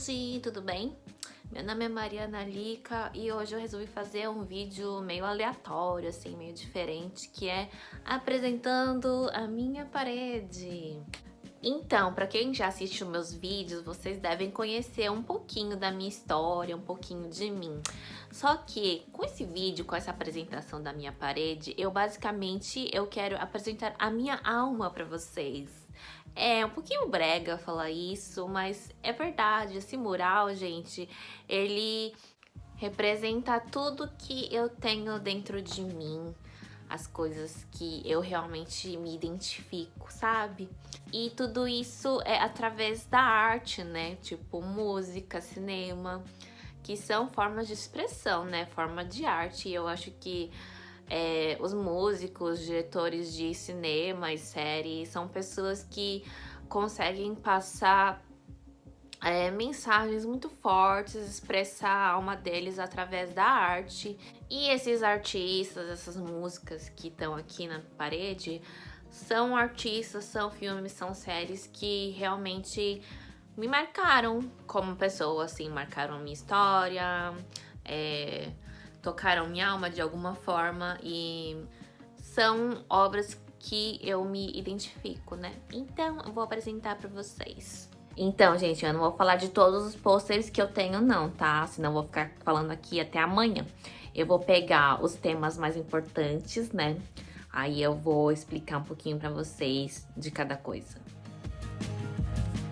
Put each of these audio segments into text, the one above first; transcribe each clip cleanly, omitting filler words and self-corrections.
gente, tudo bem? Meu nome é Mariana Lica e hoje eu resolvi fazer um vídeo meio aleatório, assim, meio diferente, que é apresentando a minha parede. Então, pra quem já assistiu meus vídeos, vocês devem conhecer um pouquinho da minha história, um pouquinho de mim. Só que com esse vídeo, com essa apresentação da minha parede, eu quero apresentar a minha alma pra vocês. É um pouquinho brega falar isso, mas é verdade. Esse mural, gente, ele representa tudo que eu tenho dentro de mim, as coisas que eu realmente me identifico, sabe? E tudo isso é através da arte, né? Tipo música, cinema, que são formas de expressão, né? Forma de arte. E eu acho que os músicos, diretores de cinema e séries são pessoas que conseguem passar mensagens muito fortes, expressar a alma deles através da arte. E esses artistas, essas músicas que estão aqui na parede, são artistas, são filmes, são séries que realmente me marcaram como pessoa, assim, marcaram a minha história, tocaram minha alma de alguma forma e são obras que eu me identifico, né? Então, eu vou apresentar pra vocês. Então, gente, eu não vou falar de todos os pôsteres que eu tenho não, tá? Senão eu vou ficar falando aqui até amanhã. Eu vou pegar os temas mais importantes, né? Aí eu vou explicar um pouquinho pra vocês de cada coisa.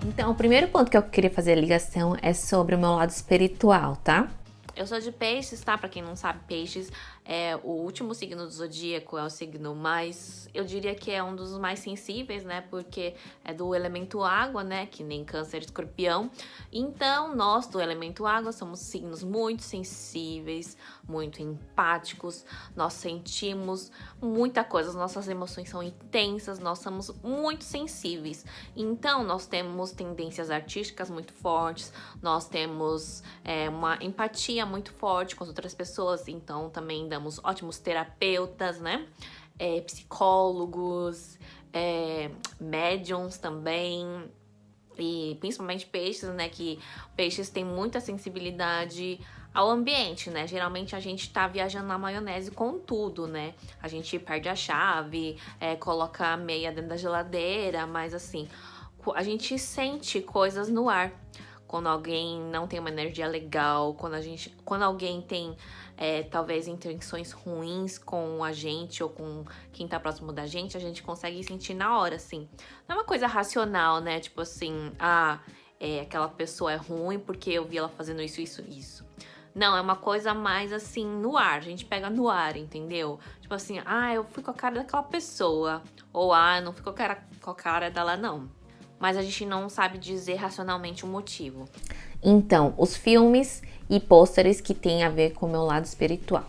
Então, o primeiro ponto que eu queria fazer a ligação é sobre o meu lado espiritual, tá? Eu sou de peixes, tá? Pra quem não sabe, peixes é o último signo do zodíaco, é o signo mais... Eu diria que é um dos mais sensíveis, né? Porque é do elemento água, né? Que nem câncer e escorpião. Então, nós do elemento água somos signos muito sensíveis, muito empáticos. Nós sentimos muita coisa, as nossas emoções são intensas, nós somos muito sensíveis. Então, nós temos tendências artísticas muito fortes, nós temos uma empatia muito forte com as outras pessoas, então também damos ótimos terapeutas, né? Psicólogos, médiums também, e principalmente peixes, né? Que peixes têm muita sensibilidade ao ambiente, né? Geralmente a gente tá viajando na maionese com tudo, né? A gente perde a chave, coloca a meia dentro da geladeira, mas assim, a gente sente coisas no ar. Quando alguém não tem uma energia legal, quando alguém tem talvez intenções ruins com a gente ou com quem tá próximo da gente, a gente consegue sentir na hora, assim. Não é uma coisa racional, né? Tipo assim, aquela pessoa é ruim porque eu vi ela fazendo isso, isso, isso. Não, é uma coisa mais assim, no ar, a gente pega no ar, entendeu? Tipo assim, eu fui com a cara daquela pessoa. Ou, eu não fui com a cara dela, não. Mas a gente não sabe dizer racionalmente o motivo. Então, os filmes e pôsteres que tem a ver com o meu lado espiritual.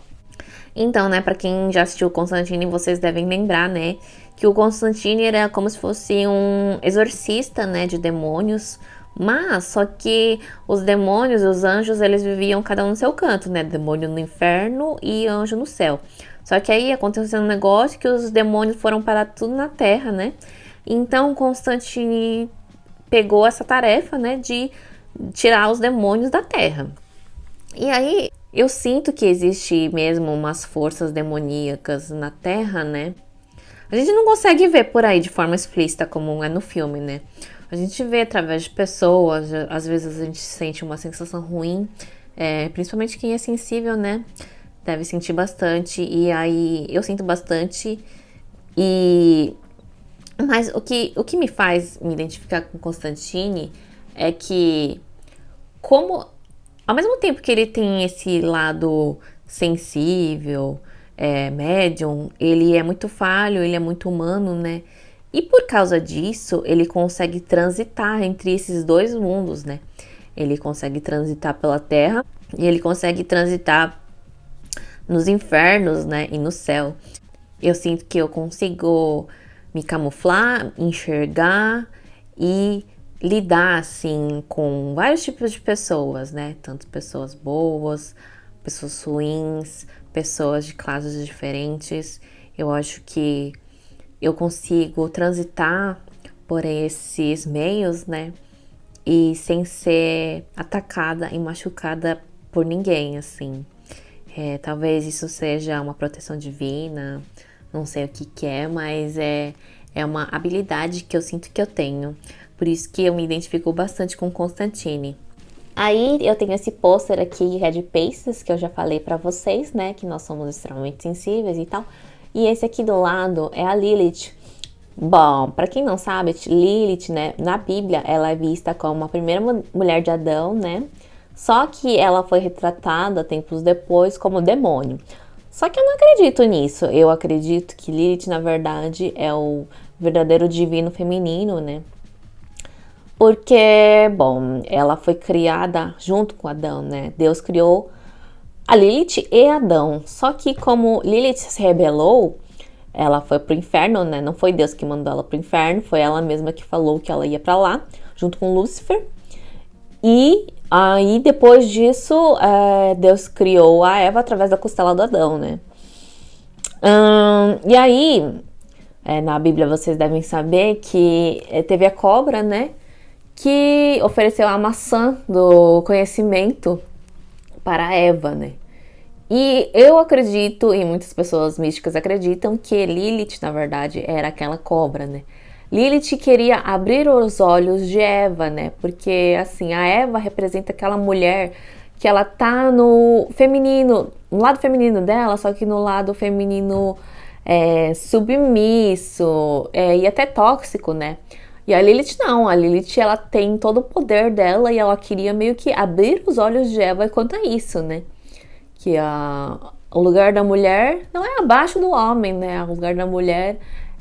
Então, né, pra quem já assistiu o Constantine, vocês devem lembrar, né, que o Constantine era como se fosse um exorcista, né, de demônios. Mas, só que os demônios e os anjos, eles viviam cada um no seu canto, né, demônio no inferno e anjo no céu. Só que aí aconteceu um negócio que os demônios foram parar tudo na terra, né. Então, Constantine pegou essa tarefa, né, de tirar os demônios da Terra. E aí, eu sinto que existe mesmo umas forças demoníacas na Terra, né? A gente não consegue ver por aí de forma explícita como é no filme, né? A gente vê através de pessoas, às vezes a gente sente uma sensação ruim, principalmente quem é sensível, né? Deve sentir bastante, e aí eu sinto bastante, mas o que me faz me identificar com Constantine é que, como ao mesmo tempo que ele tem esse lado sensível, médium, ele é muito falho, ele é muito humano, né? E por causa disso, ele consegue transitar entre esses dois mundos, né? Ele consegue transitar pela Terra e ele consegue transitar nos infernos, né? E no céu. Eu sinto que eu consigo me camuflar, enxergar e lidar, assim, com vários tipos de pessoas, né? Tanto pessoas boas, pessoas ruins, pessoas de classes diferentes. Eu acho que eu consigo transitar por esses meios, né? e sem ser atacada e machucada por ninguém, assim. Talvez isso seja uma proteção divina, não sei o que que é, mas é uma habilidade que eu sinto que eu tenho. Por isso que eu me identifico bastante com Constantine. Aí eu tenho esse pôster aqui, que é de Peixes, que eu já falei pra vocês, né? Que nós somos extremamente sensíveis e tal. E esse aqui do lado é a Lilith. Bom, pra quem não sabe, Lilith, né? Na Bíblia, ela é vista como a primeira mulher de Adão, né? Só que ela foi retratada tempos depois como demônio. Só que eu não acredito nisso. Eu acredito que Lilith, na verdade, é o verdadeiro divino feminino, né? Porque, bom, ela foi criada junto com Adão, né? Deus criou a Lilith e Adão. Só que como Lilith se rebelou, ela foi pro inferno, né? Não foi Deus que mandou ela pro inferno, foi ela mesma que falou que ela ia para lá, junto com Lúcifer. E aí, depois disso, Deus criou a Eva através da costela do Adão, né? E aí, na Bíblia vocês devem saber que teve a cobra, né? Que ofereceu a maçã do conhecimento para Eva, né? E eu acredito, e muitas pessoas místicas acreditam, que Lilith, na verdade, era aquela cobra, né? Lilith queria abrir os olhos de Eva, né? Porque, assim, a Eva representa aquela mulher que ela tá no feminino, no lado feminino dela, só que no lado feminino submisso e até tóxico, né? E a Lilith não, a Lilith ela tem todo o poder dela e ela queria meio que abrir os olhos de Eva quanto a isso, né? Que o lugar da mulher não é abaixo do homem, né? O lugar da mulher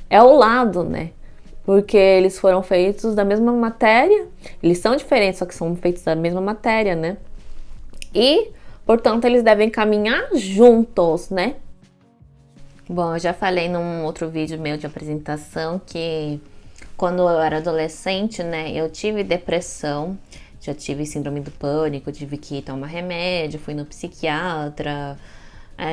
é ao lado, né? Porque eles foram feitos da mesma matéria, eles são diferentes, só que são feitos da mesma matéria, né? E, portanto, eles devem caminhar juntos, né? Bom, eu já falei num outro vídeo meu de apresentação que quando eu era adolescente, né, eu tive depressão, já tive síndrome do pânico, tive que tomar remédio, fui no psiquiatra,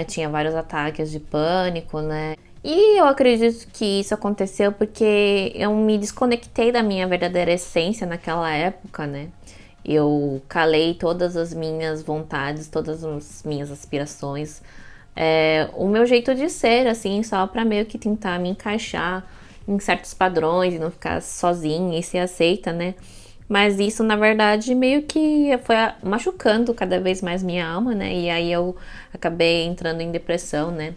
tinha vários ataques de pânico, né? E eu acredito que isso aconteceu porque eu me desconectei da minha verdadeira essência naquela época, né? Eu calei todas as minhas vontades, todas as minhas aspirações, o meu jeito de ser, assim, só pra meio que tentar me encaixar em certos padrões e não ficar sozinha e ser aceita, né? Mas isso, na verdade, meio que foi machucando cada vez mais minha alma, né? E aí eu acabei entrando em depressão, né?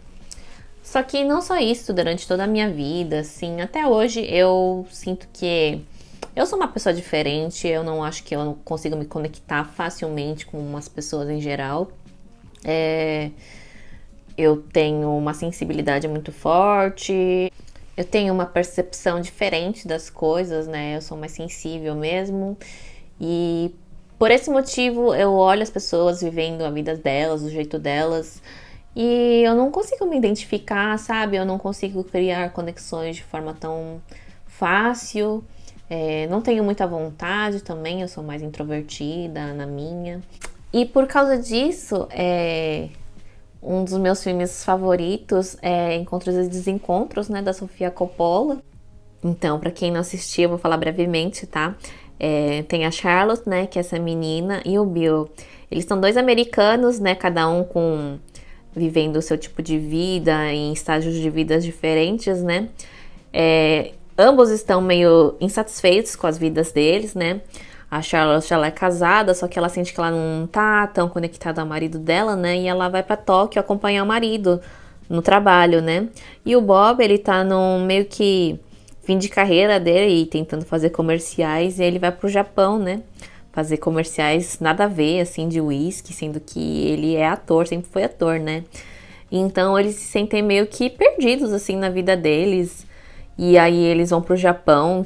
Só que não só isso, durante toda a minha vida, assim, até hoje eu sinto que eu sou uma pessoa diferente, eu não acho que eu consigo me conectar facilmente com umas pessoas em geral. Eu tenho uma sensibilidade muito forte, eu tenho uma percepção diferente das coisas, né? Eu sou mais sensível mesmo. E por esse motivo eu olho as pessoas vivendo a vida delas, o jeito delas, e eu não consigo me identificar, sabe? Eu não consigo criar conexões de forma tão fácil. Não tenho muita vontade também, eu sou mais introvertida na minha. E por causa disso, um dos meus filmes favoritos é Encontros e Desencontros, né, da Sofia Coppola. Então, pra quem não assistiu, eu vou falar brevemente, tá? Tem a Charlotte, né, que é essa menina, e o Bill. Eles são dois americanos, né, cada um vivendo o seu tipo de vida, em estágios de vidas diferentes, né? Ambos estão meio insatisfeitos com as vidas deles, né? A Charlotte, ela é casada, só que ela sente que ela não tá tão conectada ao marido dela, né? E ela vai pra Tóquio acompanhar o marido no trabalho, né? E o Bob, ele tá no meio que fim de carreira dele e tentando fazer comerciais, e ele vai pro Japão, né? Fazer comerciais nada a ver, assim, de uísque, sendo que ele é ator, sempre foi ator, né? Então eles se sentem meio que perdidos, assim, na vida deles. E aí eles vêm pro Japão,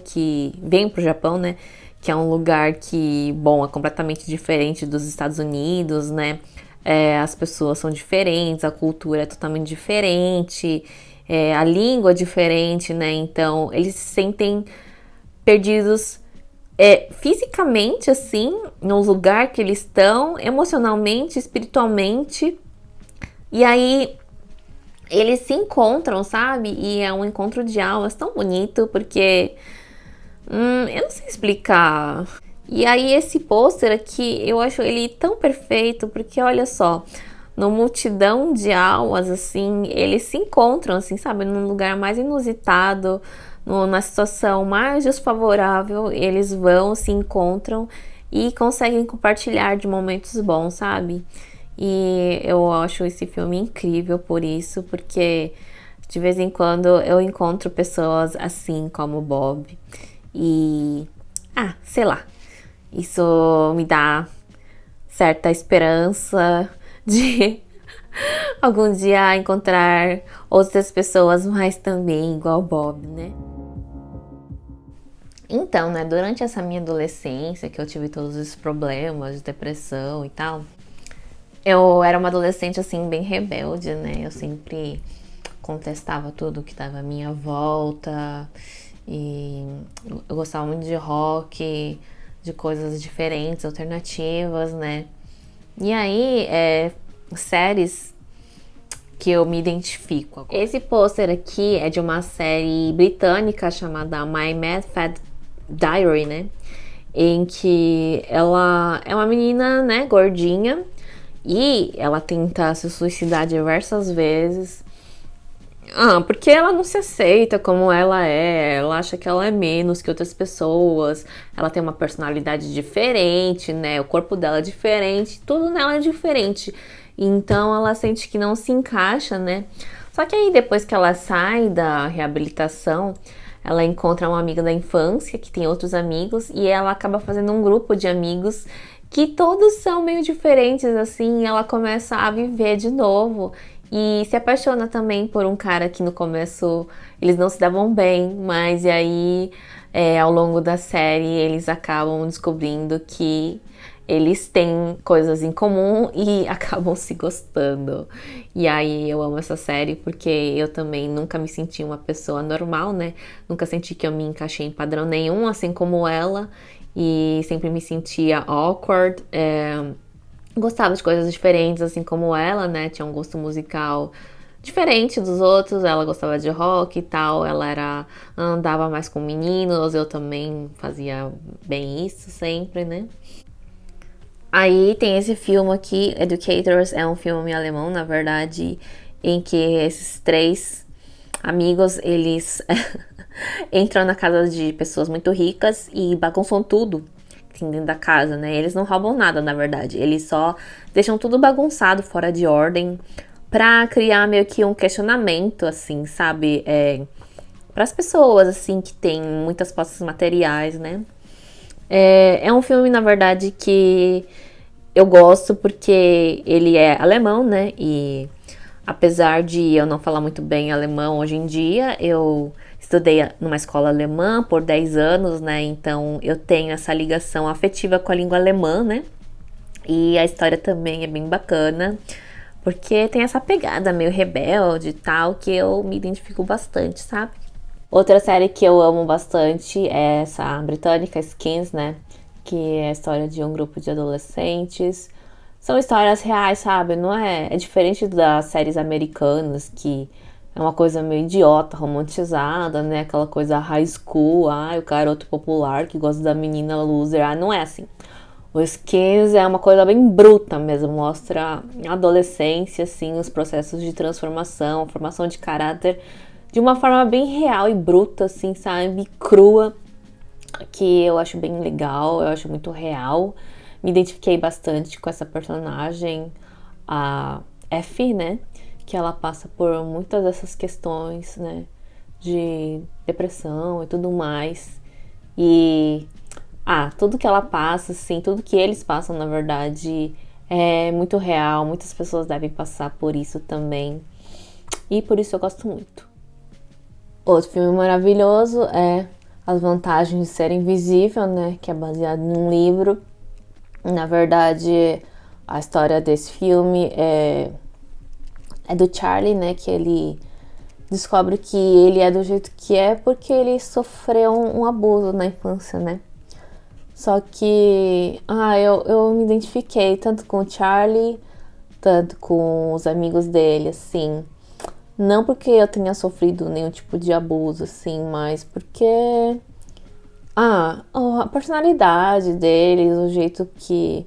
né? Que é um lugar que, bom, é completamente diferente dos Estados Unidos, né? As pessoas são diferentes, a cultura é totalmente diferente, a língua é diferente, né? Então, eles se sentem perdidos fisicamente, assim, no lugar que eles estão, emocionalmente, espiritualmente. E aí, eles se encontram, sabe? E é um encontro de almas tão bonito, porque eu não sei explicar. E aí esse pôster aqui, eu acho ele tão perfeito, porque olha só, no multidão de almas, assim, eles se encontram, assim, sabe, num lugar mais inusitado, na situação mais desfavorável, eles vão, se encontram e conseguem compartilhar de momentos bons, sabe? E eu acho esse filme incrível por isso, porque de vez em quando eu encontro pessoas assim como o Bob. E, sei lá, isso me dá certa esperança de algum dia encontrar outras pessoas, mas também igual o Bob, né? Então, né, durante essa minha adolescência, que eu tive todos esses problemas de depressão e tal, eu era uma adolescente, assim, bem rebelde, né? Eu sempre contestava tudo que estava à minha volta e eu gostava muito de rock, de coisas diferentes, alternativas, né? E aí, séries que eu me identifico agora. Esse pôster aqui é de uma série britânica chamada My Mad Fat Diary, né? Em que ela é uma menina, né, gordinha, e ela tenta se suicidar diversas vezes. Porque ela não se aceita como ela acha que ela é menos que outras pessoas, ela tem uma personalidade diferente, né? O corpo dela é diferente, tudo nela é diferente. Então ela sente que não se encaixa, né? Só que aí depois que ela sai da reabilitação, ela encontra uma amiga da infância que tem outros amigos e ela acaba fazendo um grupo de amigos que todos são meio diferentes, assim, e ela começa a viver de novo e se apaixona também por um cara que no começo eles não se davam bem, mas e aí ao longo da série eles acabam descobrindo que eles têm coisas em comum e acabam se gostando. E aí eu amo essa série porque eu também nunca me senti uma pessoa normal, né? Nunca senti que eu me encaixei em padrão nenhum, assim como ela. E sempre me sentia awkward. Gostava de coisas diferentes, assim como ela, né? Tinha um gosto musical diferente dos outros. Ela gostava de rock e tal. Andava mais com meninos. Eu também fazia bem isso sempre, né? Aí tem esse filme aqui, Educators, é um filme alemão, na verdade, em que esses três amigos, eles entram na casa de pessoas muito ricas e bagunçam tudo assim, dentro da casa, né? Eles não roubam nada, na verdade, eles só deixam tudo bagunçado, fora de ordem, pra criar meio que um questionamento, assim, sabe? Para as pessoas, assim, que têm muitas posses materiais, né? É um filme, na verdade, que eu gosto porque ele é alemão, né? E apesar de eu não falar muito bem alemão hoje em dia, eu estudei numa escola alemã por 10 anos, né? Então eu tenho essa ligação afetiva com a língua alemã, né? E a história também é bem bacana, porque tem essa pegada meio rebelde e tal, que eu me identifico bastante, sabe? Outra série que eu amo bastante é essa britânica, Skins, né? Que é a história de um grupo de adolescentes. São histórias reais, sabe? Não é? É diferente das séries americanas, que é uma coisa meio idiota, romantizada, né? Aquela coisa high school, o garoto popular que gosta da menina loser. Não é assim. O Skins é uma coisa bem bruta mesmo, mostra a adolescência, assim, os processos de transformação, formação de caráter de uma forma bem real e bruta, assim, sabe? Crua, que eu acho bem legal, eu acho muito real. Me identifiquei bastante com essa personagem, a F, né? Que ela passa por muitas dessas questões, né? De depressão e tudo mais. E, tudo que ela passa, assim, tudo que eles passam, na verdade, é muito real. Muitas pessoas devem passar por isso também. E por isso eu gosto muito. Outro filme maravilhoso é As Vantagens de Ser Invisível, né? Que é baseado num livro. Na verdade, a história desse filme é do Charlie, né? Que ele descobre que ele é do jeito que é porque ele sofreu um abuso na infância, né? Só que, eu me identifiquei tanto com o Charlie, tanto com os amigos dele, assim. Não porque eu tenha sofrido nenhum tipo de abuso, assim, mas porque... a personalidade deles, o jeito que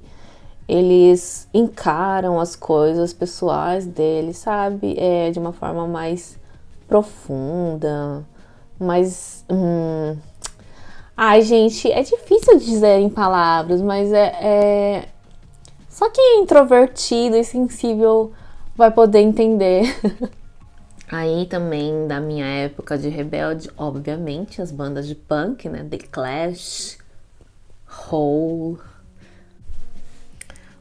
eles encaram as coisas pessoais deles, sabe? É de uma forma mais profunda, mais. Ai, gente, é difícil dizer em palavras, mas só quem é introvertido e sensível vai poder entender. Aí também, da minha época de rebelde, obviamente, as bandas de punk, né? The Clash, Hole,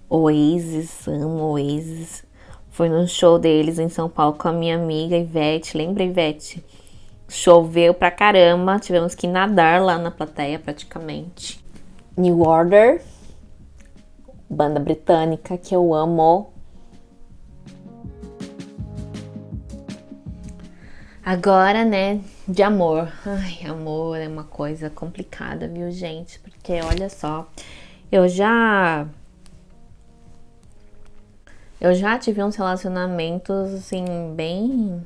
Oasis, amo Oasis. Fui num show deles em São Paulo com a minha amiga Ivete. Lembra, Ivete? Choveu pra caramba, tivemos que nadar lá na plateia praticamente. New Order, banda britânica que eu amo. Agora, né, de amor. Ai, amor é uma coisa complicada, viu, gente? Porque olha só, eu já tive uns relacionamentos assim bem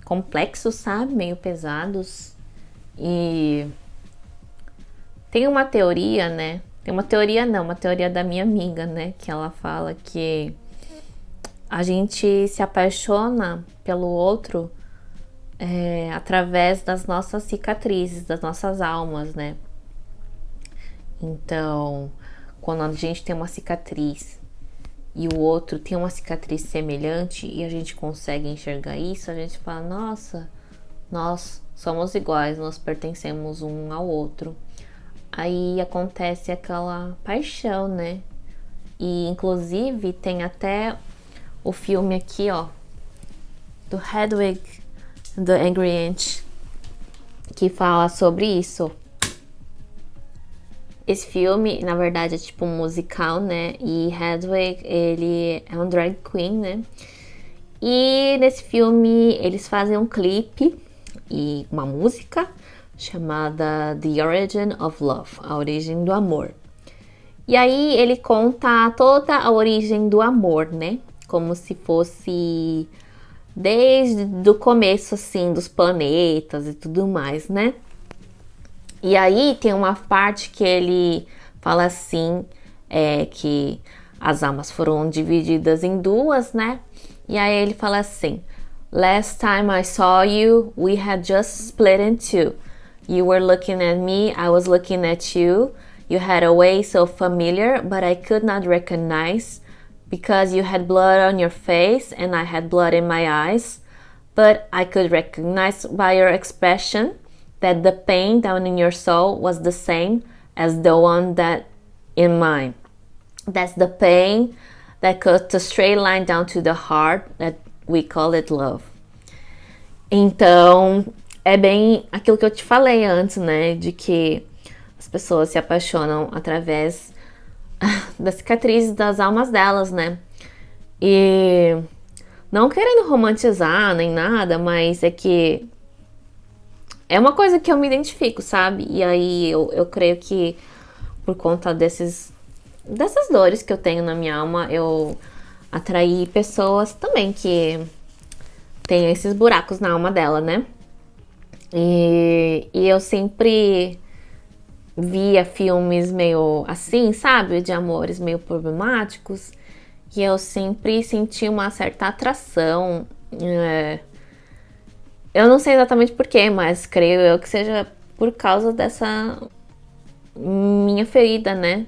complexos, sabe? Meio pesados. E tem uma teoria, né? Tem uma teoria não, uma teoria da minha amiga, né, que ela fala que a gente se apaixona pelo outro através das nossas cicatrizes, das nossas almas, né? Então, quando a gente tem uma cicatriz e o outro tem uma cicatriz semelhante e a gente consegue enxergar isso, a gente fala, nossa, nós somos iguais, nós pertencemos um ao outro. Aí acontece aquela paixão, né? E inclusive tem até o filme aqui, ó, do Hedwig the Angry Inch, que fala sobre isso. Esse filme, na verdade, é tipo um musical, né? E Hedwig, ele é um drag queen, né? E nesse filme eles fazem um clipe e uma música chamada The Origin of Love, a origem do amor. E aí ele conta toda a origem do amor, né? Como se fosse desde o começo, assim, dos planetas e tudo mais, né? E aí tem uma parte que ele fala assim, que as almas foram divididas em duas, né? E aí ele fala assim, last time I saw you, we had just split in two. You were looking at me, I was looking at you. You had a way so familiar, but I could not recognize because you had blood on your face and I had blood in my eyes. But I could recognize by your expression that the pain down in your soul was the same as the one that in mine. That's the pain that cuts a straight line down to the heart that we call it love. Então, é bem aquilo que eu te falei antes, né? De que as pessoas se apaixonam através das cicatrizes das almas delas, né? E não querendo romantizar nem nada, mas é que é uma coisa que eu me identifico, sabe? E aí eu creio que por conta dessas dores que eu tenho na minha alma, eu atraí pessoas também que têm esses buracos na alma dela, né? E eu sempre via filmes meio assim, sabe? De amores meio problemáticos. E eu sempre senti uma certa atração. Eu não sei exatamente porquê, mas creio eu que seja por causa dessa minha ferida, né?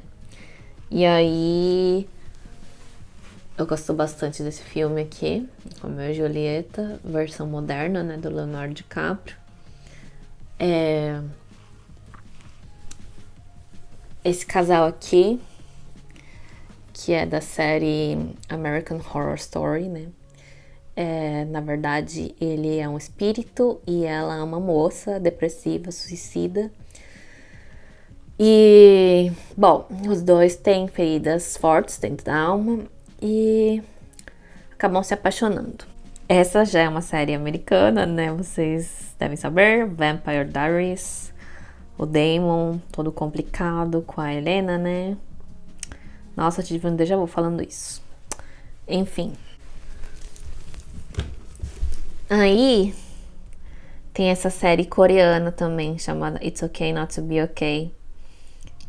E aí eu gosto bastante desse filme aqui, Romeu e Julieta, versão moderna, né, do Leonardo DiCaprio. Esse casal aqui, que é da série American Horror Story, né? Na verdade, ele é um espírito e ela é uma moça depressiva, suicida. E, bom, os dois têm feridas fortes dentro da alma e acabam se apaixonando. Essa já é uma série americana, né? Vocês devem saber, Vampire Diaries. O Damon, todo complicado com a Helena, né? Nossa, tive um déjà vu falando isso. Enfim. Aí tem essa série coreana também, chamada It's Okay Not to Be Okay,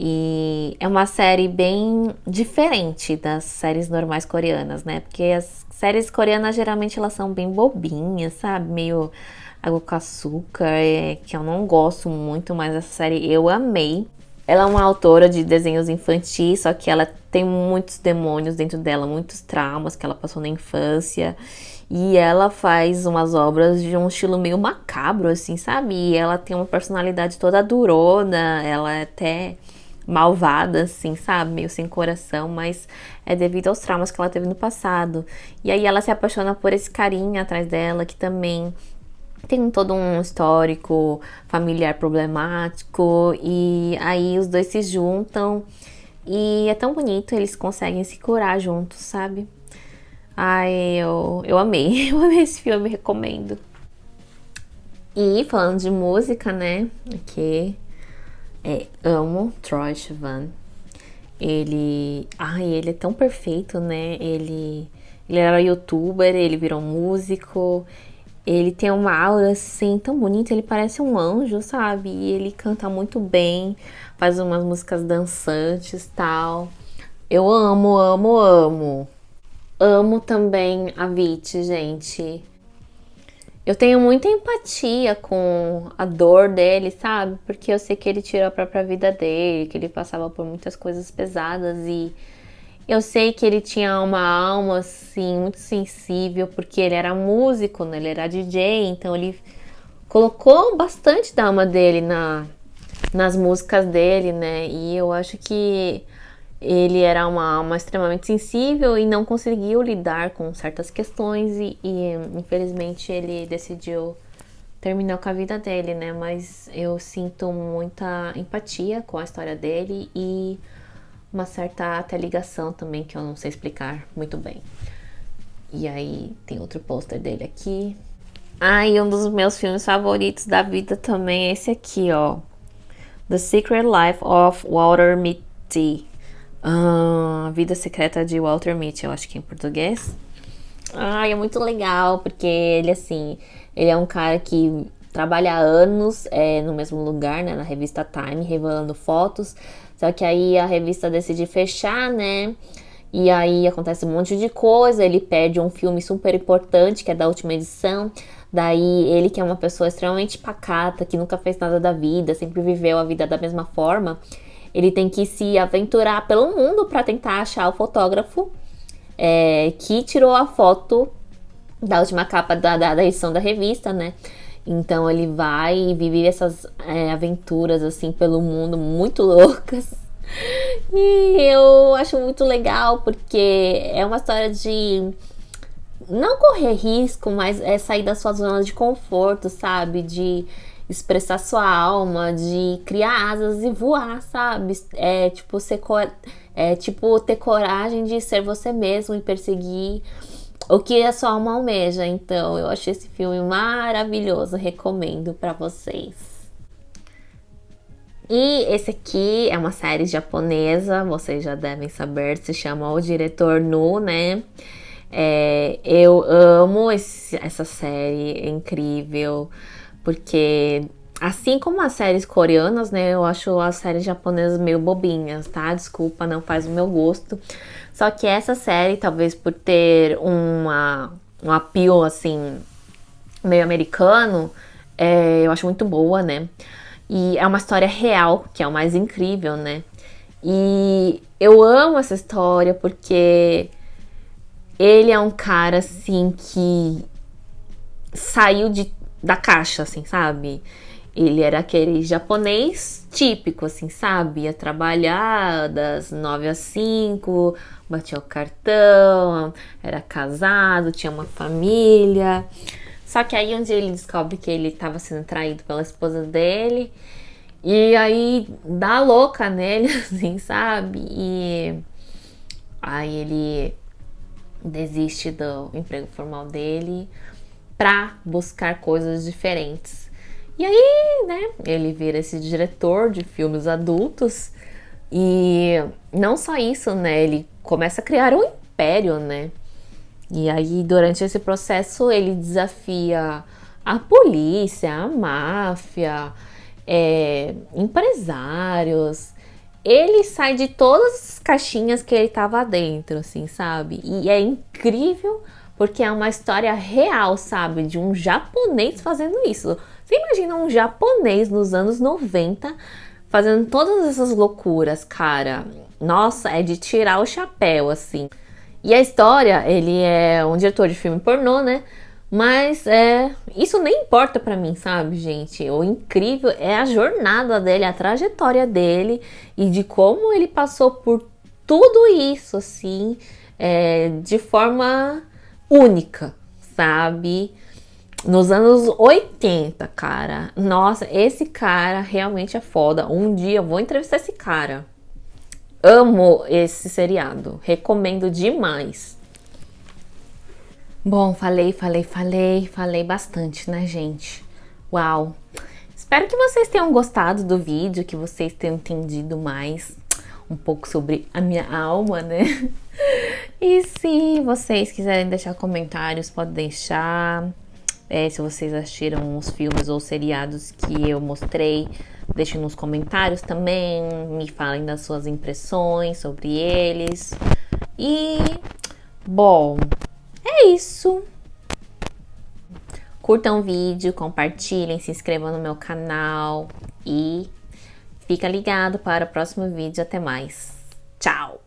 E é uma série bem diferente das séries normais coreanas, né? Porque as séries coreanas geralmente elas são bem bobinhas, sabe? Meio água com açúcar, que eu não gosto muito, mas essa série eu amei. Ela é uma autora de desenhos infantis, só que ela tem muitos demônios dentro dela, muitos traumas que ela passou na infância. E ela faz umas obras de um estilo meio macabro, assim, sabe? E ela tem uma personalidade toda durona, ela é até malvada, assim, sabe? Meio sem coração, mas é devido aos traumas que ela teve no passado. E aí ela se apaixona por esse carinha atrás dela, que também tem todo um histórico familiar problemático. E aí os dois se juntam. E é tão bonito, eles conseguem se curar juntos, sabe? Ai, eu amei. Eu amei esse filme, recomendo. E falando de música, né? Aqui amo Troye Sivan. Ele é tão perfeito, né? Ele era youtuber, ele virou músico. Ele tem uma aura assim tão bonita, ele parece um anjo, sabe? E ele canta muito bem, faz umas músicas dançantes, tal. Eu amo, amo, amo. Amo também a Vit, gente. Eu tenho muita empatia com a dor dele, sabe? Porque eu sei que ele tirou a própria vida dele, que ele passava por muitas coisas pesadas e eu sei que ele tinha uma alma, assim, muito sensível, porque ele era músico, né? Ele era DJ, então ele colocou bastante da alma dele nas músicas dele, né? E eu acho que ele era uma alma extremamente sensível e não conseguiu lidar com certas questões e infelizmente ele decidiu terminar com a vida dele, né? Mas eu sinto muita empatia com a história dele e uma certa até ligação também que eu não sei explicar muito bem. E aí tem outro pôster dele aqui. E um dos meus filmes favoritos da vida também é esse aqui, ó. The Secret Life of Walter Mitty. A Vida Secreta de Walter Mitty, eu acho que é em português. É muito legal, porque ele, assim, ele é um cara que trabalha há anos no mesmo lugar, né, na revista Time, revelando fotos. Só que aí a revista decide fechar, né? E aí acontece um monte de coisa, ele perde um filme super importante, que é da última edição. Daí ele, que é uma pessoa extremamente pacata, que nunca fez nada da vida, sempre viveu a vida da mesma forma, ele tem que se aventurar pelo mundo para tentar achar o fotógrafo que tirou a foto da última capa da edição da revista, né? Então ele vai e vive essas aventuras assim pelo mundo muito loucas. E eu acho muito legal porque é uma história de não correr risco, mas sair da sua zona de conforto, sabe? De expressar sua alma, de criar asas e voar, sabe? Tipo ter coragem de ser você mesmo e perseguir o que a sua alma almeja. Então eu achei esse filme maravilhoso, recomendo pra vocês. E esse aqui é uma série japonesa, vocês já devem saber, se chama O Diretor Nu, né? Eu amo essa série, é incrível, porque assim como as séries coreanas, né, eu acho as séries japonesas meio bobinhas, tá? Desculpa, não faz o meu gosto. Só que essa série, talvez por ter um appeal, assim, meio americano, eu acho muito boa, né? E é uma história real, que é o mais incrível, né? E eu amo essa história porque ele é um cara, assim, que saiu da caixa, assim, sabe? Ele era aquele japonês típico, assim, sabe? Ia trabalhar das 9 às 5, batia o cartão, era casado, tinha uma família. Só que aí um dia ele descobre que ele estava sendo traído pela esposa dele. E aí dá louca nele, assim, sabe? E aí ele desiste do emprego formal dele pra buscar coisas diferentes. E aí, né, ele vira esse diretor de filmes adultos. E não só isso, né? Ele começa a criar um império, né? E aí, durante esse processo, ele desafia a polícia, a máfia, empresários. ele sai de todas as caixinhas que ele tava dentro, assim, sabe? E é incrível porque é uma história real, sabe? De um japonês fazendo isso. Você imagina um japonês nos anos 90 fazendo todas essas loucuras, cara? Nossa, é de tirar o chapéu, assim. E a história, ele é um diretor de filme pornô, né? Mas isso nem importa pra mim, sabe, gente? O incrível é a jornada dele, a trajetória dele e de como ele passou por tudo isso, assim, de forma única, sabe? Nos anos 80, cara. Nossa, esse cara realmente é foda. Um dia eu vou entrevistar esse cara. Amo esse seriado. Recomendo demais. Bom, falei bastante, né, gente? Uau! Espero que vocês tenham gostado do vídeo, que vocês tenham entendido mais um pouco sobre a minha alma, né? E se vocês quiserem deixar comentários, podem deixar. Se vocês assistiram os filmes ou seriados que eu mostrei, deixem nos comentários também. Me falem das suas impressões sobre eles. E, bom, é isso. Curtam o vídeo, compartilhem, se inscrevam no meu canal e fica ligado para o próximo vídeo. Até mais. Tchau!